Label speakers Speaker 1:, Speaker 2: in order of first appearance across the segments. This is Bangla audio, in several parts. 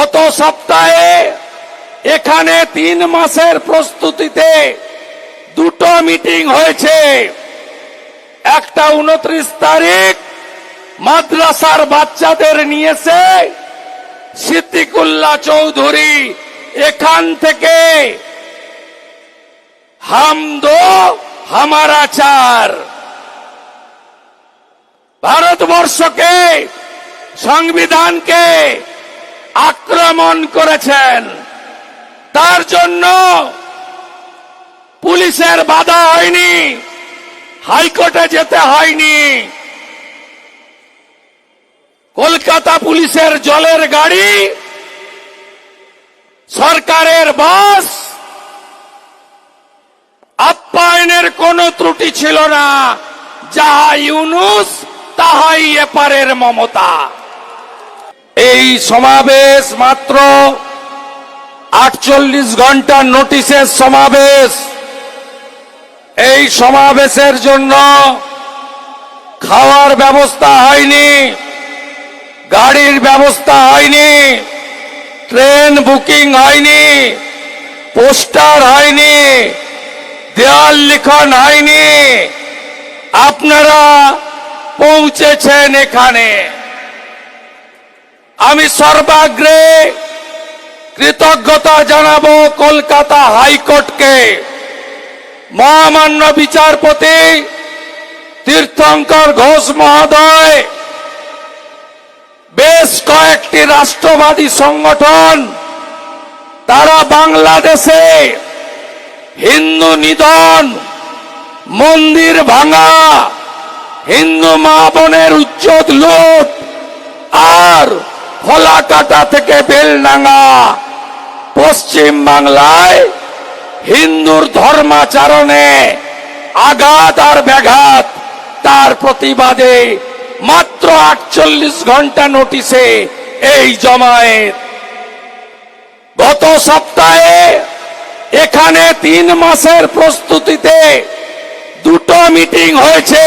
Speaker 1: গত সপ্তাহে এখানে 3 মাসের প্রস্তুতিতে দুটো মিটিং হয়েছে। একটা 29 তারিখ মাদ্রাসার বাচ্চাদের নিয়েছে সিদ্দিকুল্লাহ চৌধুরী এখান থেকে হাম দো হামারা চার, ভারতবর্ষকে সংবিধানকে আক্রমণ করেছেন। তার জন্য পুলিশের বাধা হয়নি, হাইকোর্টে যেতে হয়নি। কলকাতা পুলিশের জলের গাড়ি, সরকারের বাস, আপ্যায়নের কোনো ত্রুটি ছিল না। যাহা ইউনুস তাহাই এপারের মমতা। এই সমাবেশ মাত্র 48 ঘন্টার নোটিশের সমাবেশ। এই সমাবেশের জন্য খাওয়ার ব্যবস্থা হয়নি, গাড়ির ব্যবস্থা হয়নি, ট্রেন বুকিং হয়নি, পোস্টার হয়নি, দেওয়াল লিখন হয়নি। আপনারা পৌঁছেছেন এখানে। আমি সর্বাগ্রে কৃতজ্ঞতা জানাবো কলকাতা হাইকোর্টকে। মহামান্য বিচারপতি তীর্থঙ্কর ঘোষ মহোদয়, বেশ কয়েকটি রাষ্ট্রবাদী সংগঠন তারা বাংলাদেশে হিন্দু নিধন, মন্দির ভাঙা, হিন্দু মা বোনের উচ্ছেদ, লুট আর ফলাকাটা থেকে বেলডাঙ্গা পশ্চিম বাংলায় হিন্দুর ধর্মাচরণে আঘাত আর ব্যাঘাত, তার প্রতিবাদে মাত্র 48 ঘন্টা নোটিশে এই জমায়েত। গত সপ্তাহে এখানে 3 মাসের প্রস্তুতিতে দুটো মিটিং হয়েছে।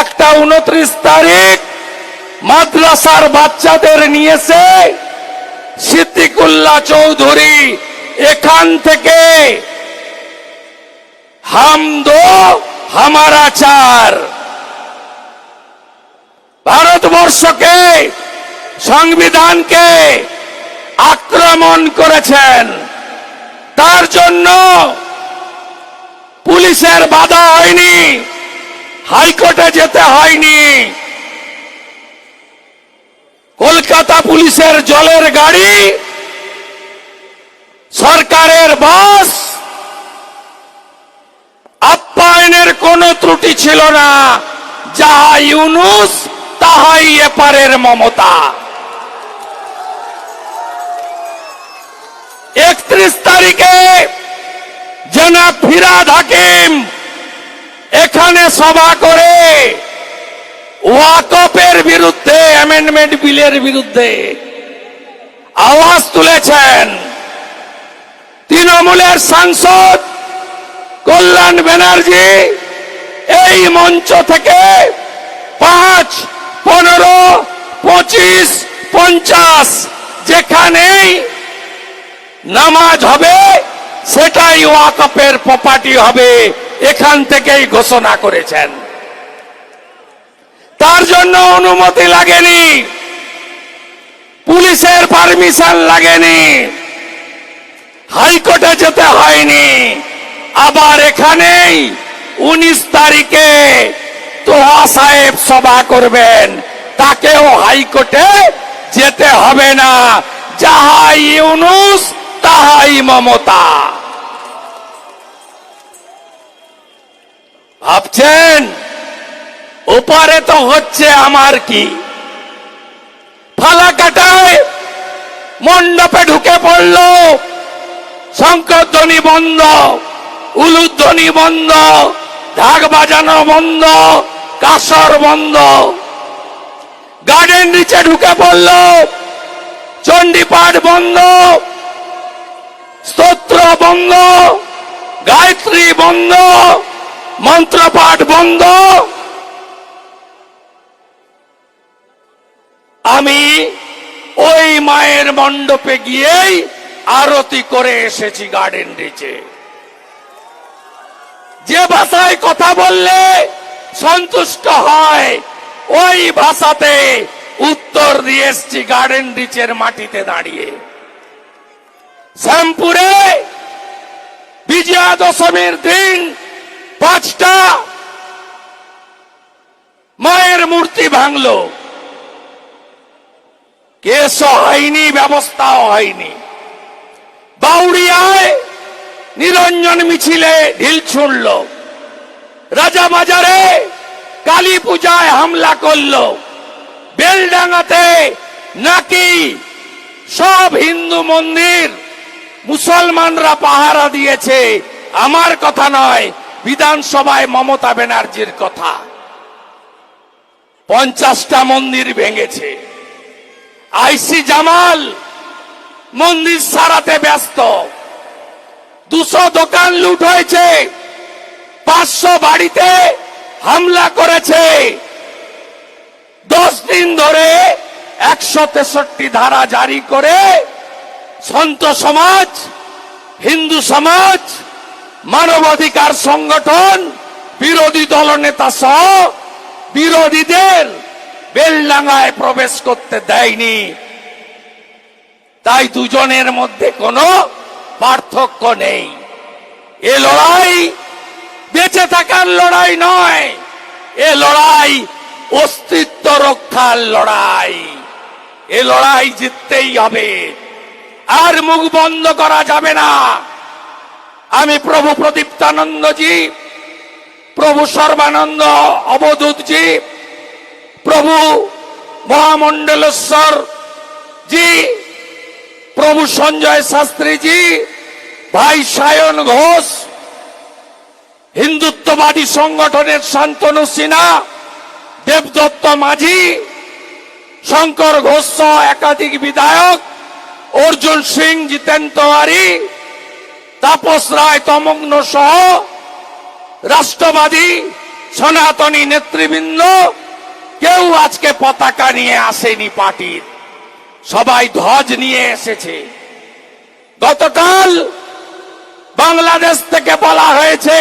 Speaker 1: একটা 29 তারিখ মাদ্রাসার বাচ্চাদের নিয়েছে সিদ্দিকুল্লাহ চৌধুরী এখান থেকে হাম দো হামারা চার, ভারতবর্ষকে সংবিধানকে আক্রমণ করেছেন। তার জন্য পুলিশের বাধা হয়নি, হাইকোর্টে যেতে হয়নি। কলকাতা পুলিশের জলের গাড়ি, সরকারের বাস, আপ্যায়নের কোনো ত্রুটি ছিল না। যাহা ইউনুস তাহাই এপারের মমতা। 31 তারিখে জনাব ফিরহাদ হাকিম এখানে সভা করে ওয়াকফের বিরুদ্ধে, অ্যামেন্ডমেন্ট বিলের বিরুদ্ধে আওয়াজ তুলেছেন। তৃণমূলের সাংসদ কল্যাণ ব্যানার্জি এই মঞ্চ থেকে 5, 15, 25, 50 যেখানেই নামাজ হবে সেটাই ওয়াকফের প্রপার্টি হবে, এখান থেকেই ঘোষণা করেছেন। তার জন্য অনুমতি লাগেনি, পুলিশের পারমিশন লাগেনি, হাইকোর্টে যেতে হয়নি। আবার এখানেই 19 তারিখে তোহা সাহেব সভা করবেন, তাকেও হাইকোর্টে যেতে হবে না। যাহা ইউনুস তাহাই মমতা। ভাবছেন ওপারে তো হচ্ছে আমার কি? ফালাকাটায় মণ্ডপে ঢুকে পড়ল, শঙ্করধ্বনি বন্ধ, উলুধ্বনি বন্ধ, ঢাক বাজানো বন্ধ, কাসর বন্ধ। গার্ডেন নিচে ঢুকে পড়ল, চণ্ডীপাঠ বন্ধ, স্তোত্র বন্ধ, গায়ত্রী বন্ধ, মন্ত্রপাঠ বন্ধ। আমি ওই মায়ের মণ্ডপে গিয়েই আরতি করে এসেছি গার্ডেন রিচে। যে ভাষায় কথা বললে সন্তুষ্ট হয় ওই ভাষাতে উত্তর দিয়ে এসছি গার্ডেন রিচের মাটিতে দাঁড়িয়ে। শ্যামপুরে বিজয়া দশমীর দিন 5টা মায়ের মূর্তি ভাঙলো, কেসও হয়নি, ব্যবস্থাও হয়নি। বাউরিয়ায় নিরঞ্জন মিছিলে ঢিল ছুঁড়ল, রাজাবাজারে কালী পূজায় হামলা করলো, বেলডাঙ্গাতে নাকি সব হিন্দু মন্দির মুসলমানরা পাহারা দিয়েছে। আমার কথা নয়, বিধানসভায় মমতা ব্যানার্জির কথা। 50টা মন্দির ভেঙেছে। আইসি জামাল মন্দির সারাতে ব্যস্ত। 200 দোকান লুট হয়েছে, 500 বাড়িতে হামলা করেছে। 10 দিন ধরে 163 ধারা জারি করে সন্ত সমাজ, হিন্দু সমাজ, মানবাধিকার সংগঠন, বিরোধী দলনেতা সহ বিরোধীদের বেলডাঙ্গায় প্রবেশ করতে দেয়নি। তাই দুজনের মধ্যে কোনো পার্থক্য নেই। এ লড়াই বেঁচে থাকার লড়াই নয়, এ লড়াই অস্তিত্ব রক্ষার লড়াই। এ লড়াই জিততেই হবে, আর মুখ বন্ধ করা যাবে না। আমি প্রভু প্রদীপ্তানন্দজি, প্রভু সর্বানন্দ অবধূতজি, প্রভু মহামণ্ডলেশ্বর জি, প্রভু সঞ্জয় শাস্ত্রীজি, ভাই সায়ন ঘোষ, হিন্দুত্ববাদী সংগঠনের শান্তনু সিনহা, দেবদত্ত মাঝি, শঙ্কর ঘোষ সহ একাধিক বিধায়ক, অর্জুন সিং, জিতেন তিওয়ারি, তাপস রায় তমগ্ন সহ রাষ্ট্রবাদী সনাতনী নেতৃবৃন্দ কেউ আজকে পতাকা নিয়ে আসেনি পার্টির, সবাই ধ্বজ নিয়ে এসেছে। গতকাল বাংলাদেশ থেকে বলা হয়েছে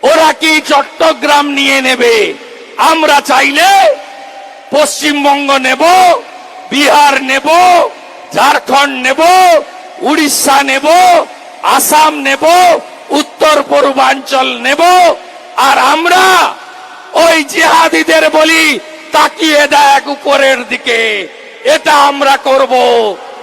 Speaker 1: ওরা কি চট্টগ্রাম নিয়ে নেবে। আমরা চাইলে পশ্চিমবঙ্গ নেব, বিহার নেব, ঝাড়খণ্ড নেব, উড়িষ্যা নেব, আসাম নেব, উত্তর পূর্বাঞ্চল নেব। আর আমরা ওই জিহাদিদের বলি তাকিয়ে দেখ উপরের দিকে, এটা আমরা করব।